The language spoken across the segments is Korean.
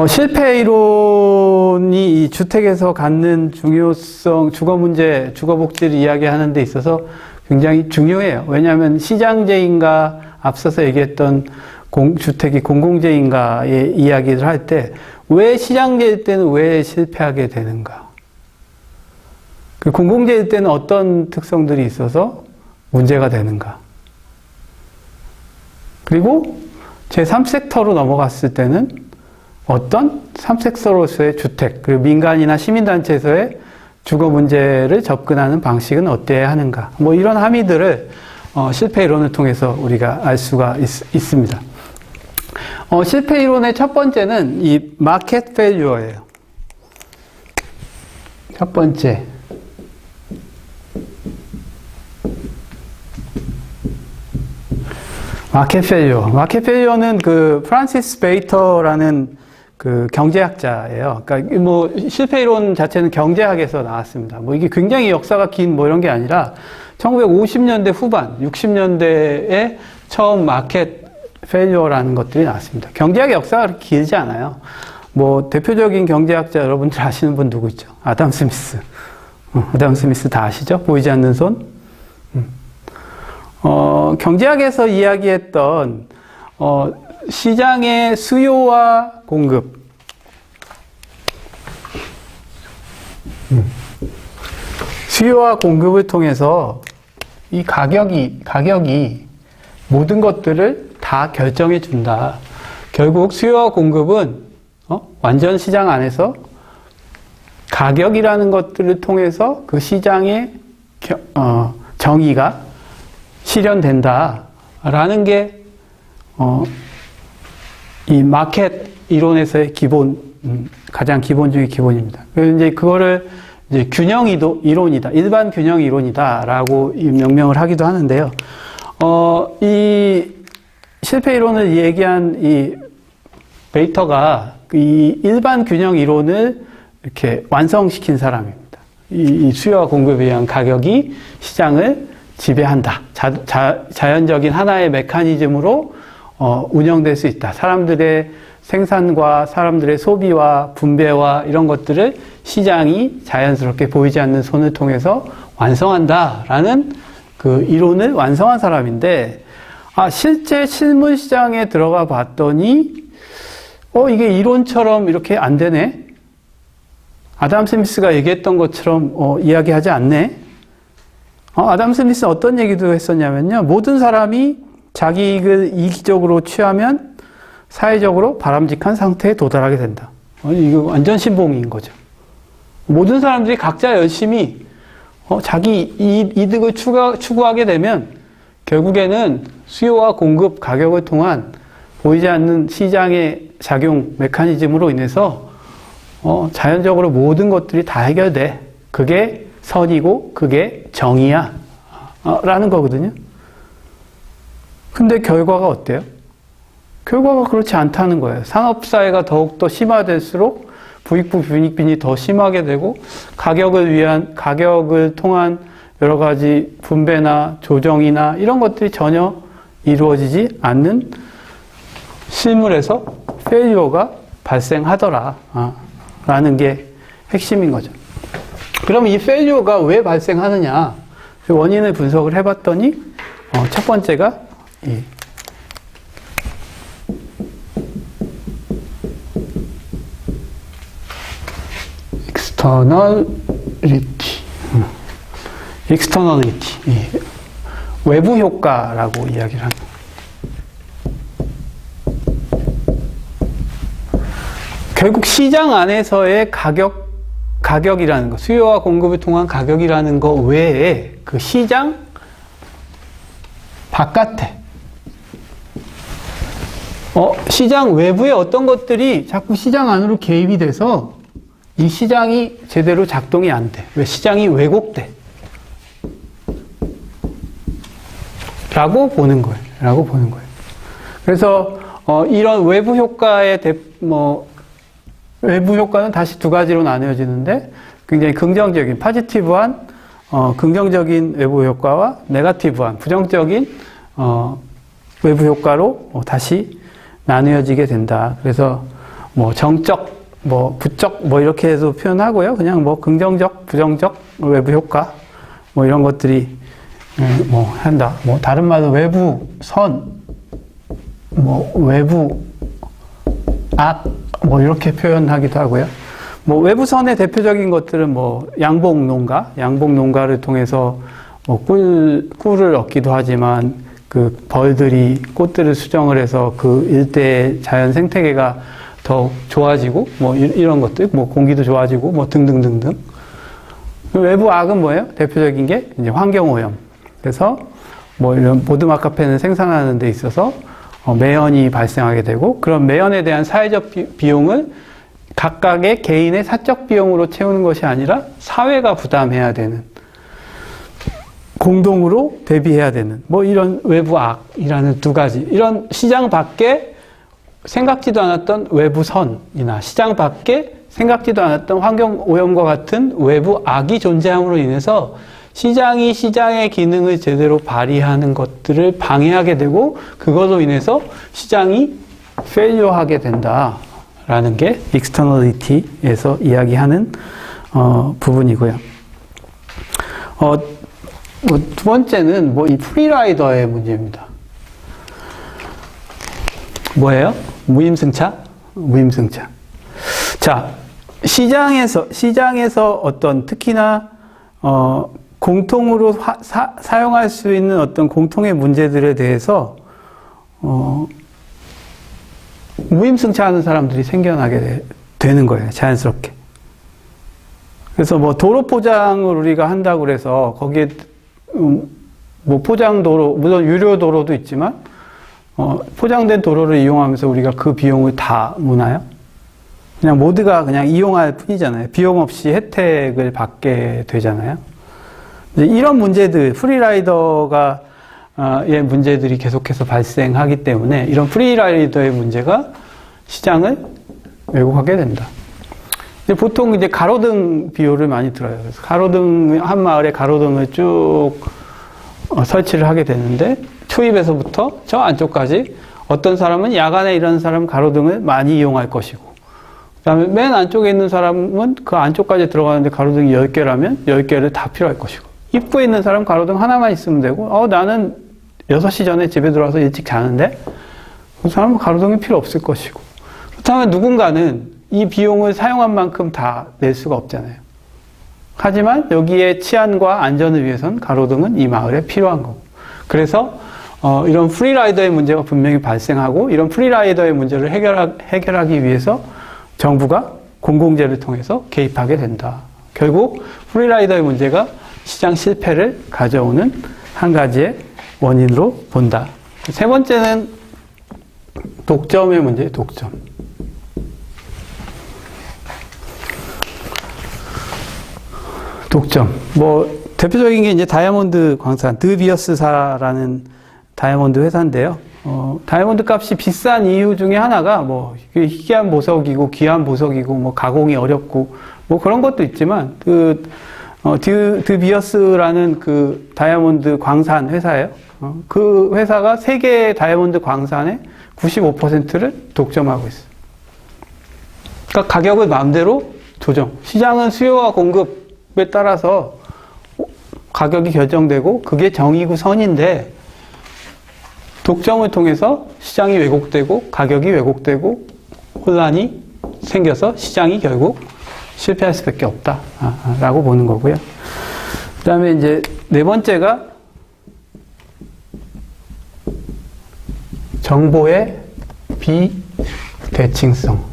실패 이론이 이 주택에서 갖는 중요성, 주거 문제, 주거 복지를 이야기하는 데 있어서 굉장히 중요해요. 왜냐하면 시장제인가, 앞서서 얘기했던 주택이 공공재인가의 이야기를 할 때, 왜 시장제일 때는 왜 실패하게 되는가? 그 공공재일 때는 어떤 특성들이 있어서 문제가 되는가? 그리고 제3섹터로 넘어갔을 때는 어떤 3섹터로서의 주택, 그리고 민간이나 시민단체에서의 주거 문제를 접근하는 방식은 어때야 하는가. 뭐 이런 함의들을 실패 이론을 통해서 우리가 알 수가 있습니다. 실패 이론의 첫 번째는 이 마켓 페일유어예요. 첫 번째. 마켓 페일유어. 마켓 페일유어는 그 프란시스 베이터라는 그 경제학자예요. 그러니까 뭐 실패 이론 자체는 경제학에서 나왔습니다. 뭐 이게 굉장히 역사가 긴 뭐 이런 게 아니라 1950년대 후반, 60년대에 처음 마켓 페일유어라는 것들이 나왔습니다. 경제학의 역사가 그렇게 길지 않아요. 뭐 대표적인 경제학자 여러분들 아시는 분 누구 있죠? 아담 스미스. 아담 스미스 다 아시죠? 보이지 않는 손. 경제학에서 이야기했던 시장의 수요와 공급. 수요와 공급을 통해서 이 가격이 모든 것들을 다 결정해 준다. 결국 수요와 공급은 완전 시장 안에서 가격이라는 것들을 통해서 그 시장의 정의가 실현된다라는 게 이 마켓 이론에서의 기본, 가장 기본 중의 기본입니다. 그래서 이제 그거를 이제 균형 이론이다, 일반 균형 이론이다라고 명명을 하기도 하는데요. 이 실패 이론을 얘기한 이 베이터가 이 일반 균형 이론을 이렇게 완성시킨 사람입니다. 이 수요와 공급에 의한 가격이 시장을 지배한다. 자연적인 하나의 메커니즘으로 운영될 수 있다. 사람들의 생산과 사람들의 소비와 분배와 이런 것들을 시장이 자연스럽게 보이지 않는 손을 통해서 완성한다라는 그 이론을 완성한 사람인데, 실제 실물 시장에 들어가 봤더니, 이게 이론처럼 이렇게 안 되네? 아담 스미스가 얘기했던 것처럼, 이야기하지 않네? 아담 스미스는 어떤 얘기도 했었냐면요. 모든 사람이 자기 이익을 이기적으로 취하면 사회적으로 바람직한 상태에 도달하게 된다. 이거 완전 신봉인 거죠. 모든 사람들이 각자 열심히 자기 이득을 추구하게 되면 결국에는 수요와 공급, 가격을 통한 보이지 않는 시장의 작용 메커니즘으로 인해서 자연적으로 모든 것들이 다 해결돼. 그게 선이고 그게 정의야 라는 거거든요. 근데 결과가 어때요? 결과가 그렇지 않다는 거예요. 산업사회가 더욱더 심화될수록 부익부 빈익빈이 더 심하게 되고 가격을 통한 여러 가지 분배나 조정이나 이런 것들이 전혀 이루어지지 않는 실물에서 페일리어가 발생하더라 라는 게 핵심인 거죠. 그럼 이 페일리어가 왜 발생하느냐, 원인을 분석을 해봤더니 첫 번째가 이 externality, 외부 효과라고 이야기를 합니다. 결국 시장 안에서의 가격이라는 거, 수요와 공급을 통한 가격이라는 거 외에 그 시장 바깥에, 시장 외부의 어떤 것들이 자꾸 시장 안으로 개입이 돼서 이 시장이 제대로 작동이 안 돼. 왜? 시장이 왜곡돼. 라고 보는 거예요. 그래서, 이런 외부 효과의 외부 효과는 다시 두 가지로 나뉘어지는데, 굉장히 긍정적인, 파지티브한, 긍정적인 외부 효과와 네거티브한, 부정적인, 외부 효과로 다시 나뉘어지게 된다. 그래서, 뭐 정적, 뭐 부적, 뭐 이렇게 해서 표현하고요. 그냥 뭐 긍정적, 부정적, 외부 효과, 뭐 이런 것들이 뭐 한다. 뭐 다른 말로 외부 선, 뭐 외부 악, 뭐 이렇게 표현하기도 하고요. 뭐 외부 선의 대표적인 것들은 뭐 양봉농가를 통해서 뭐 꿀을 얻기도 하지만 그 벌들이 꽃들을 수정을 해서 그 일대의 자연 생태계가 더 좋아지고 뭐 이런 것들, 뭐 공기도 좋아지고 뭐 등등등등. 외부 악은 뭐예요? 대표적인 게 이제 환경오염. 그래서 뭐 이런 보드마카펜을 생산하는 데 있어서 매연이 발생하게 되고 그런 매연에 대한 사회적 비용을 각각의 개인의 사적 비용으로 채우는 것이 아니라 사회가 부담해야 되는, 공동으로 대비해야 되는 뭐 이런 외부 악이라는 두 가지, 이런 시장 밖에 생각지도 않았던 외부 선이나 시장 밖에 생각지도 않았던 환경 오염과 같은 외부 악이 존재함으로 인해서 시장이 시장의 기능을 제대로 발휘하는 것들을 방해하게 되고 그것으로 인해서 시장이 페일러하게 된다라는 게 externality에서 이야기하는 부분이고요. 뭐 두 번째는 뭐 이 프리라이더의 문제입니다. 뭐예요? 무임승차? 무임승차. 자, 시장에서 어떤 특히나 공통으로 사용할 수 있는 어떤 공통의 문제들에 대해서 무임승차하는 사람들이 생겨나게 되는 거예요. 자연스럽게. 그래서 뭐 도로 포장을 우리가 한다고 그래서 거기에 뭐 포장도로, 물론 유료 도로도 있지만 포장된 도로를 이용하면서 우리가 그 비용을 다 무나요? 그냥 모두가 그냥 이용할 뿐이잖아요. 비용 없이 혜택을 받게 되잖아요. 이제 이런 문제들, 프리라이더가 의 문제들이 계속해서 발생하기 때문에 이런 프리라이더의 문제가 시장을 왜곡하게 된다. 보통 이제 가로등 비유를 많이 들어요. 그래서 가로등, 한 마을에 가로등을 쭉 설치를 하게 되는데 초입에서부터 저 안쪽까지 어떤 사람은 야간에 일하는 사람은 가로등을 많이 이용할 것이고 그 다음에 맨 안쪽에 있는 사람은 그 안쪽까지 들어가는데 가로등이 10개라면 10개를 다 필요할 것이고 입구에 있는 사람은 가로등 하나만 있으면 되고 나는 6시 전에 집에 들어와서 일찍 자는데 그 사람은 가로등이 필요 없을 것이고 그렇다면 누군가는 이 비용을 사용한 만큼 다 낼 수가 없잖아요. 하지만 여기에 치안과 안전을 위해서는 가로등은 이 마을에 필요한 거고. 그래서 이런 프리라이더의 문제가 분명히 발생하고 이런 프리라이더의 문제를 해결하기 위해서 정부가 공공재를 통해서 개입하게 된다. 결국 프리라이더의 문제가 시장 실패를 가져오는 한 가지의 원인으로 본다. 세 번째는 독점의 문제예요. 독점. 뭐 대표적인 게 이제 다이아몬드 광산 드비어스사라는 다이아몬드 회사인데요. 다이아몬드 값이 비싼 이유 중에 하나가 뭐 희귀한 보석이고 귀한 보석이고 뭐 가공이 어렵고 뭐 그런 것도 있지만 드비어스라는 그 다이아몬드 광산 회사예요. 그 회사가 세계 다이아몬드 광산의 95%를 독점하고 있어요. 그러니까 가격을 마음대로 조정. 시장은 수요와 공급에 따라서 가격이 결정되고 그게 정의구 선인데 독점을 통해서 시장이 왜곡되고 가격이 왜곡되고 혼란이 생겨서 시장이 결국 실패할 수밖에 없다라고 보는 거고요. 그 다음에 이제 네 번째가 정보의 비대칭성,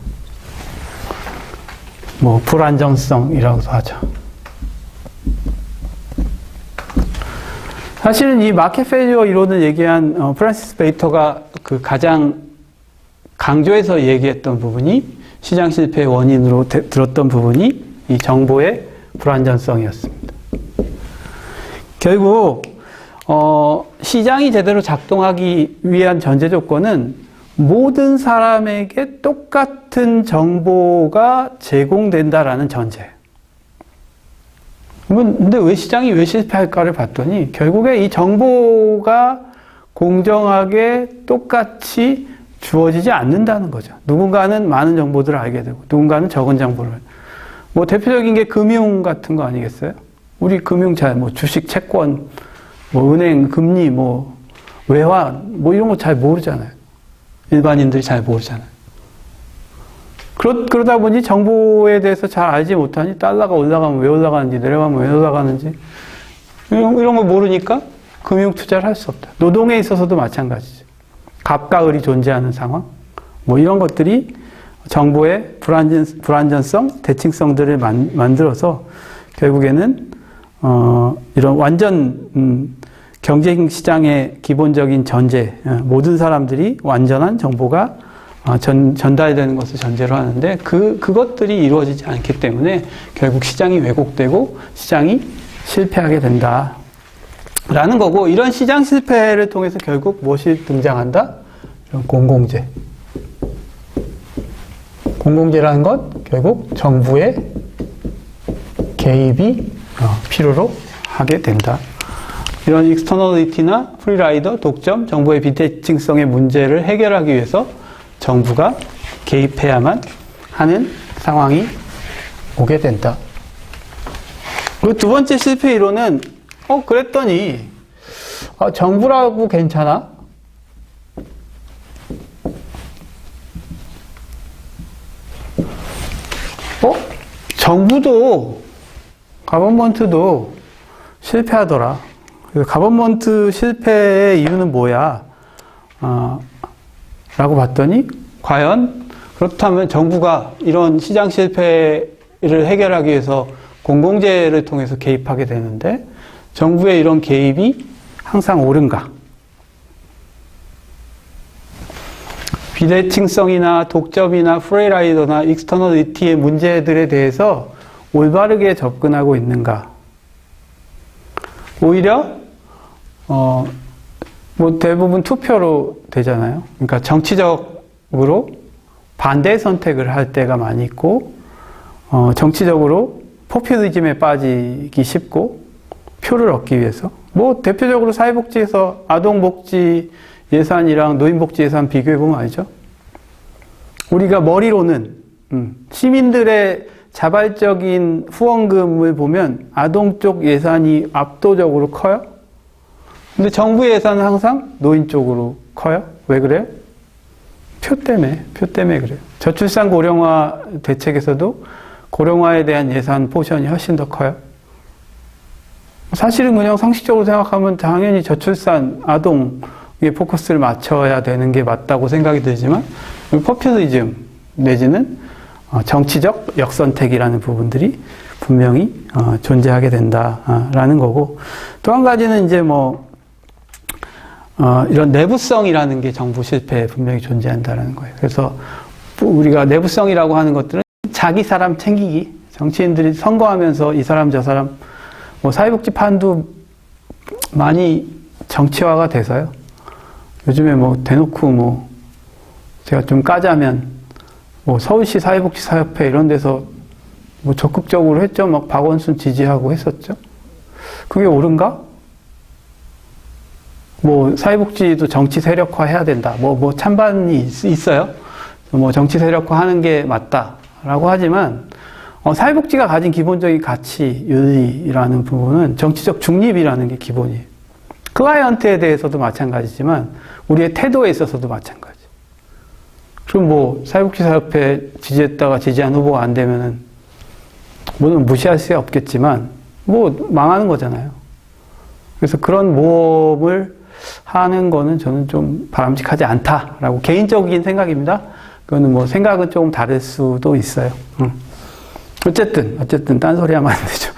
뭐 불안정성이라고도 하죠. 사실은 이 마켓 페일리어 이론을 얘기한 프란시스 베이터가 그 가장 강조해서 얘기했던 부분이 시장 실패의 원인으로 들었던 부분이 이 정보의 불안전성이었습니다. 결국 시장이 제대로 작동하기 위한 전제 조건은 모든 사람에게 똑같은 정보가 제공된다라는 전제예요. 근데 왜 시장이 왜 실패할까를 봤더니 결국에 이 정보가 공정하게 똑같이 주어지지 않는다는 거죠. 누군가는 많은 정보들을 알게 되고 누군가는 적은 정보를. 뭐 대표적인 게 금융 같은 거 아니겠어요? 우리 금융 뭐 주식, 채권, 뭐 은행, 금리, 뭐 외환, 뭐 이런 거 잘 모르잖아요. 일반인들이 잘 모르잖아요. 그러다 보니 정보에 대해서 잘 알지 못하니 달러가 올라가면 왜 올라가는지 내려가면 왜 올라가는지 이런 거 모르니까 금융 투자를 할 수 없다. 노동에 있어서도 마찬가지죠. 갑과 을이 존재하는 상황, 뭐 이런 것들이 정보의 불안전성, 대칭성들을 만들어서 결국에는 이런 완전 경쟁시장의 기본적인 전제, 모든 사람들이 완전한 정보가 전달되는 것을 전제로 하는데 그것들이 이루어지지 않기 때문에 결국 시장이 왜곡되고 시장이 실패하게 된다. 라는 거고, 이런 시장 실패를 통해서 결국 무엇이 등장한다? 이런 공공재. 공공재라는 것, 결국 정부의 개입이 필요로 하게 된다. 이런 익스터널리티나 프리라이더, 독점, 정보의 비대칭성의 문제를 해결하기 위해서 정부가 개입해야만 하는 상황이 오게 된다. 그리고 두 번째 실패 이론은 그랬더니 정부라고 괜찮아? 정부도 가버먼트도 실패하더라. 가버먼트 실패의 이유는 뭐야? 라고 봤더니 과연 그렇다면 정부가 이런 시장 실패를 해결하기 위해서 공공재를 통해서 개입하게 되는데 정부의 이런 개입이 항상 옳은가? 비대칭성이나 독점이나 프리라이더나 익스터널리티의 문제들에 대해서 올바르게 접근하고 있는가? 오히려 뭐 대부분 투표로 되잖아요. 그러니까 정치적으로 반대 선택을 할 때가 많이 있고 정치적으로 포퓰리즘에 빠지기 쉽고 표를 얻기 위해서 뭐 대표적으로 사회복지에서 아동복지 예산이랑 노인복지 예산 비교해보면 알죠? 우리가 머리로는 시민들의 자발적인 후원금을 보면 아동 쪽 예산이 압도적으로 커요. 근데 정부 예산은 항상 노인 쪽으로 커요. 왜 그래요? 표 때문에 그래요. 저출산 고령화 대책에서도 고령화에 대한 예산 포션이 훨씬 더 커요. 사실은 그냥 상식적으로 생각하면 당연히 저출산 아동에 포커스를 맞춰야 되는 게 맞다고 생각이 들지만 포퓰리즘 내지는 정치적 역선택이라는 부분들이 분명히 존재하게 된다라는 거고, 또 한 가지는 이제 이런 내부성이라는 게 정부 실패에 분명히 존재한다라는 거예요. 그래서 우리가 내부성이라고 하는 것들은 자기 사람 챙기기, 정치인들이 선거하면서 이 사람 저 사람 사회복지판도 많이 정치화가 돼서요. 요즘에 대놓고 제가 좀 까자면 서울시 사회복지사협회 이런 데서 적극적으로 했죠. 막 박원순 지지하고 했었죠. 그게 옳은가? 사회복지도 정치 세력화 해야 된다. 찬반이 있어요. 정치 세력화 하는 게 맞다라고 하지만, 사회복지가 가진 기본적인 가치, 윤리라는 부분은 정치적 중립이라는 게 기본이에요. 클라이언트에 대해서도 마찬가지지만, 우리의 태도에 있어서도 마찬가지. 그럼 사회복지사협회 지지했다가 지지한 후보가 안 되면은, 물론 무시할 수 없겠지만, 망하는 거잖아요. 그래서 그런 모험을 하는 거는 저는 좀 바람직하지 않다라고 개인적인 생각입니다. 그거는 생각은 조금 다를 수도 있어요. 어쨌든 딴소리 하면 안 되죠.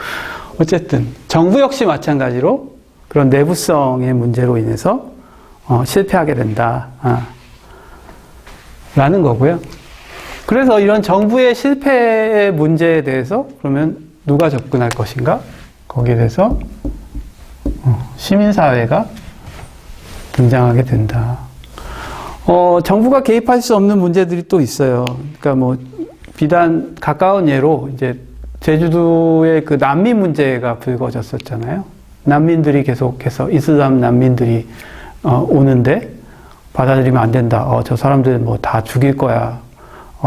어쨌든 정부 역시 마찬가지로 그런 내부성의 문제로 인해서 실패하게 된다 라는 거고요. 그래서 이런 정부의 실패의 문제에 대해서 그러면 누가 접근할 것인가? 거기에 대해서 시민사회가 등장하게 된다. 정부가 개입할 수 없는 문제들이 또 있어요. 그러니까 비단 가까운 예로 이제 제주도의 그 난민 문제가 불거졌었잖아요. 난민들이 계속해서 이슬람 난민들이 오는데 받아들이면 안 된다. 저 사람들 뭐 다 죽일 거야.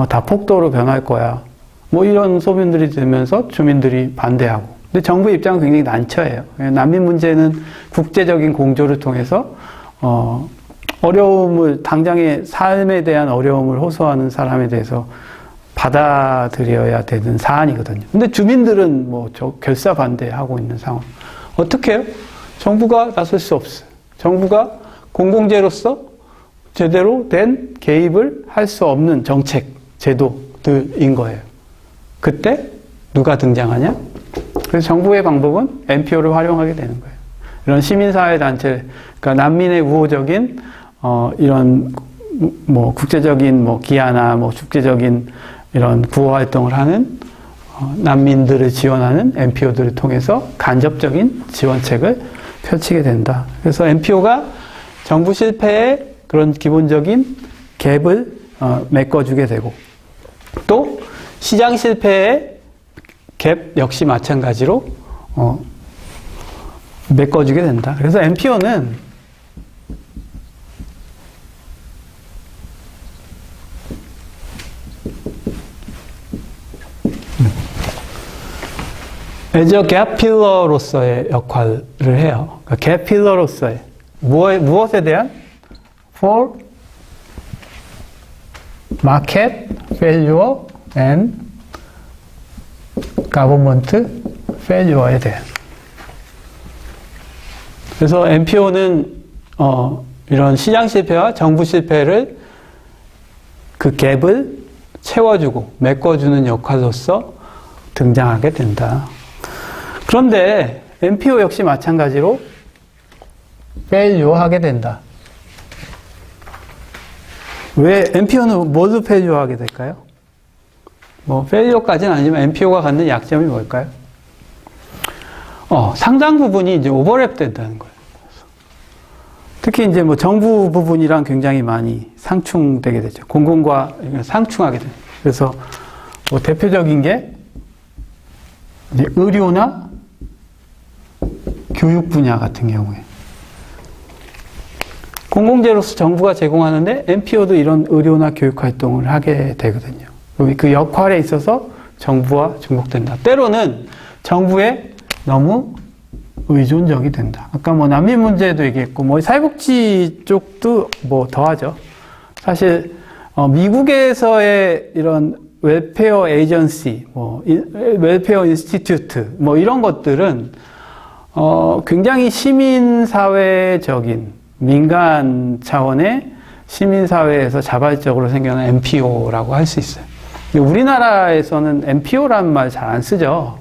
다 폭도로 변할 거야. 뭐 이런 소문들이 들면서 주민들이 반대하고. 근데 정부 입장은 굉장히 난처해요. 난민 문제는 국제적인 공조를 통해서 어려움을, 당장의 삶에 대한 어려움을 호소하는 사람에 대해서 받아들여야 되는 사안이거든요. 근데 주민들은 뭐 결사 반대하고 있는 상황. 어떻게 해요? 정부가 나설 수 없어요. 정부가 공공재로서 제대로 된 개입을 할 수 없는 정책, 제도들인 거예요. 그때 누가 등장하냐? 그래서 정부의 방법은 NPO를 활용하게 되는 거예요. 이런 시민사회 단체, 그러니까 난민의 우호적인 이런 뭐 국제적인 뭐 기아나 뭐 국제적인 이런 구호 활동을 하는 난민들을 지원하는 NPO들을 통해서 간접적인 지원책을 펼치게 된다. 그래서 NPO가 정부 실패에 그런 기본적인 갭을 메꿔주게 되고, 또 시장 실패의 갭 역시 마찬가지로 메꿔주게 된다. 그래서 NPO는 as a gap filler로서의 역할을 해요. 그러니까 gap filler로서의 무엇에 대한? for market failure and government failure에 대한. 그래서 NPO는 이런 시장 실패와 정부 실패를 그 갭을 채워주고 메꿔주는 역할로서 등장하게 된다. 그런데 NPO 역시 마찬가지로 failure 하게 된다. 왜 NPO는 뭘로 failure 하게 될까요? 뭐 failure까지는 아니지만 NPO가 갖는 약점이 뭘까요? 상당 부분이 이제 오버랩 된다는 거예요. 특히 이제 뭐 정부 부분이랑 굉장히 많이 상충되게 되죠. 공공과 상충하게 돼요. 그래서 뭐 대표적인 게 이제 의료나 교육 분야 같은 경우에 공공재로서 정부가 제공하는데 NPO도 이런 의료나 교육 활동을 하게 되거든요. 그 역할에 있어서 정부와 중복된다. 때로는 정부에 너무 의존적이 된다. 아까 뭐 난민 문제도 얘기했고, 뭐 사회복지 쪽도 뭐 더하죠. 사실 미국에서의 이런 웰페어 에이전시, 뭐 웰페어 인스티튜트, 뭐 이런 것들은 굉장히 시민사회적인 민간 차원의 시민사회에서 자발적으로 생겨난 NPO라고 할 수 있어요. 우리나라에서는 NPO라는 말 잘 안 쓰죠.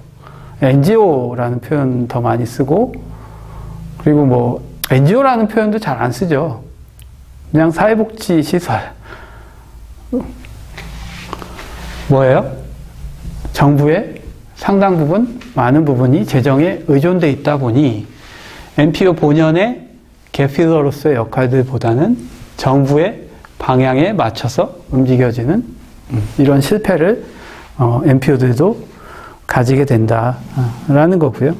NGO라는 표현 더 많이 쓰고, 그리고 뭐 NGO라는 표현도 잘 안 쓰죠. 그냥 사회복지 시설. 뭐예요? 정부의 상당 부분, 많은 부분이 재정에 의존돼 있다 보니 NPO 본연의 개필러로서의 역할들보다는 정부의 방향에 맞춰서 움직여지는 이런 실패를 NPO들도 가지게 된다라는 거고요.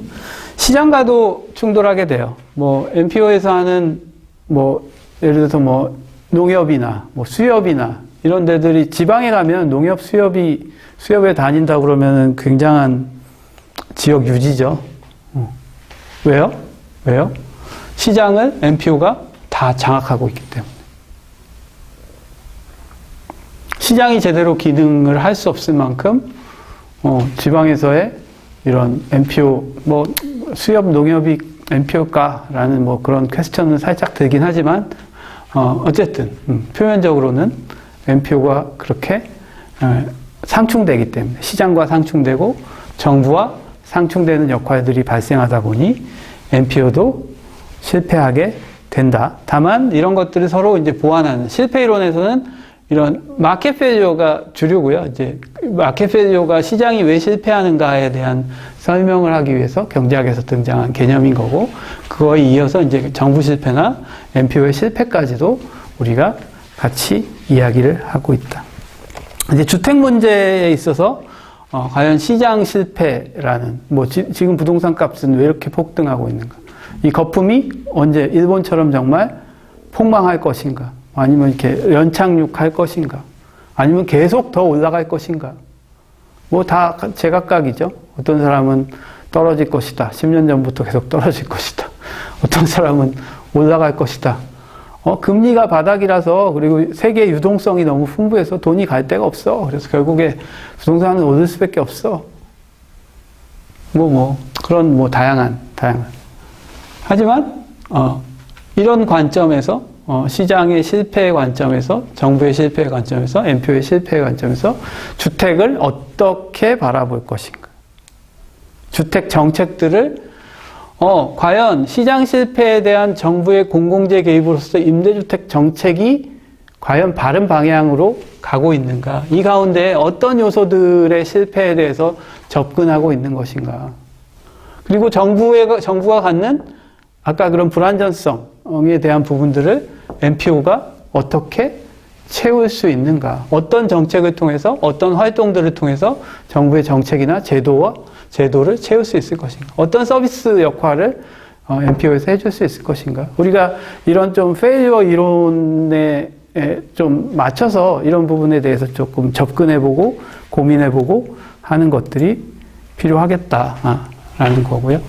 시장과도 충돌하게 돼요. 뭐 NPO에서 하는 뭐 예를 들어서 뭐 농협이나 뭐 수협이나 이런 데들이 지방에 가면 농협 수협에 다닌다 그러면은 굉장한 지역 유지죠. 왜요? 시장을 NPO가 다 장악하고 있기 때문에. 시장이 제대로 기능을 할 수 없을 만큼 지방에서의 이런 NPO, 뭐 수협 농협이 NPO일까라는 뭐 그런 퀘스천은 살짝 들긴 하지만 어쨌든 표면적으로는 NPO가 그렇게 상충되기 때문에 시장과 상충되고 정부와 상충되는 역할들이 발생하다 보니 NPO도 실패하게 된다. 다만 이런 것들을 서로 이제 보완하는, 실패 이론에서는 이런 마켓 페일리어가 주류고요. 이제 마켓 페일리어가 시장이 왜 실패하는가에 대한 설명을 하기 위해서 경제학에서 등장한 개념인 거고, 그거에 이어서 이제 정부 실패나 NPO의 실패까지도 우리가 같이 이야기를 하고 있다. 이제 주택 문제에 있어서 과연 시장 실패라는, 뭐 지금 부동산 값은 왜 이렇게 폭등하고 있는가? 이 거품이 언제 일본처럼 정말 폭망할 것인가? 아니면 이렇게 연착륙할 것인가? 아니면 계속 더 올라갈 것인가? 뭐 다 제각각이죠. 어떤 사람은 떨어질 것이다. 10년 전부터 계속 떨어질 것이다. 어떤 사람은 올라갈 것이다. 금리가 바닥이라서, 그리고 세계 유동성이 너무 풍부해서 돈이 갈 데가 없어. 그래서 결국에 부동산은 오를 수밖에 없어. 그런 다양한. 하지만, 이런 관점에서, 시장의 실패의 관점에서, 정부의 실패의 관점에서, MPO의 실패의 관점에서 주택을 어떻게 바라볼 것인가. 주택 정책들을 과연 시장 실패에 대한 정부의 공공재 개입으로서 임대주택 정책이 과연 바른 방향으로 가고 있는가? 이 가운데 어떤 요소들의 실패에 대해서 접근하고 있는 것인가? 그리고 정부가 갖는 아까 그런 불안전성에 대한 부분들을 MPO가 어떻게 채울 수 있는가? 어떤 정책을 통해서, 어떤 활동들을 통해서 정부의 정책이나 제도를 채울 수 있을 것인가? 어떤 서비스 역할을 MPO에서 해줄 수 있을 것인가? 우리가 이런 좀 페일리어 이론에 좀 맞춰서 이런 부분에 대해서 조금 접근해보고 고민해보고 하는 것들이 필요하겠다라는 거고요.